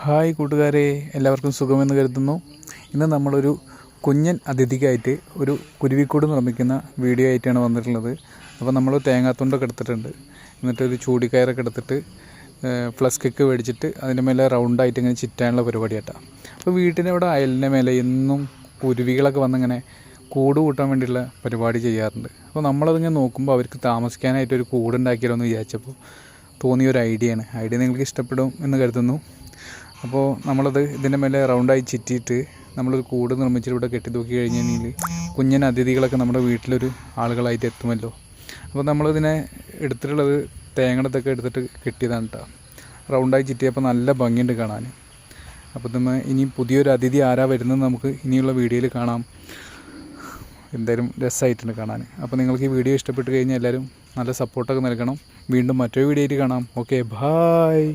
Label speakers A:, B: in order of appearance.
A: Hi കൂട്ടുകാരെ, എല്ലാവർക്കും സുഖമെന്ന് കരുതുന്നു. ഇന്ന് നമ്മളൊരു കുഞ്ഞൻ അതിഥിക്കായിട്ട് ഒരു കുരുവിക്കൂട് നിർമ്മിക്കുന്ന വീഡിയോ ആയിട്ടാണ് വന്നിട്ടുള്ളത്. അപ്പോൾ നമ്മൾ തേങ്ങാത്തുണ്ടൊക്കെ എടുത്തിട്ടുണ്ട്. എന്നിട്ടൊരു ചൂടിക്കയറൊക്കെ എടുത്തിട്ട് ഫ്ലസ്കൊക്കെ മേടിച്ചിട്ട് അതിൻ്റെ മേലെ റൗണ്ടായിട്ട് ഇങ്ങനെ ചുറ്റാനുള്ള പരിപാടിയായിട്ടാണ്. അപ്പോൾ വീട്ടിൻ്റെ അവിടെ അയലിൻ്റെ മേലെ എന്നും കുരുവികളൊക്കെ വന്നിങ്ങനെ കൂട് കൂട്ടാൻ വേണ്ടിയുള്ള പരിപാടി ചെയ്യാറുണ്ട്. അപ്പോൾ നമ്മളതിങ്ങനെ നോക്കുമ്പോൾ അവർക്ക് താമസിക്കാനായിട്ടൊരു കൂടുണ്ടാക്കിയാലോ എന്ന് വിചാരിച്ചപ്പോൾ തോന്നിയൊരു ഐഡിയ നിങ്ങൾക്ക് ഇഷ്ടപ്പെടും എന്ന് കരുതുന്നു. അപ്പോൾ നമ്മളത് ഇതിൻ്റെ മേലെ റൗണ്ടായി ചുറ്റിയിട്ട് നമ്മളൊരു കൂട് നിർമ്മിച്ചിട്ട് ഇവിടെ കെട്ടി തൂക്കി കഴിഞ്ഞ് കഴിഞ്ഞാൽ കുഞ്ഞൻ അതിഥികളൊക്കെ നമ്മുടെ വീട്ടിലൊരു ആളുകളായിട്ട് എത്തുമല്ലോ. അപ്പോൾ നമ്മളിതിനെ എടുത്തിട്ടുള്ളത് തേങ്ങടത്തൊക്കെ എടുത്തിട്ട് കെട്ടിയതാണ് കേട്ടോ. റൗണ്ടായി ചുറ്റിയപ്പോൾ നല്ല ഭംഗിയുണ്ട് കാണാൻ. അപ്പോൾ നമ്മൾ ഇനി പുതിയൊരു അതിഥി ആരാ വരുന്നത് നമുക്ക് ഇനിയുള്ള വീഡിയോയിൽ കാണാം. എന്തായാലും രസമായിട്ടുണ്ട് കാണാൻ. അപ്പോൾ നിങ്ങൾക്ക് ഈ വീഡിയോ ഇഷ്ടപ്പെട്ട് കഴിഞ്ഞാൽ എല്ലാവരും നല്ല സപ്പോർട്ടൊക്കെ നൽകണം. വീണ്ടും മറ്റൊരു വീഡിയോയിൽ കാണാം. Okay, bye.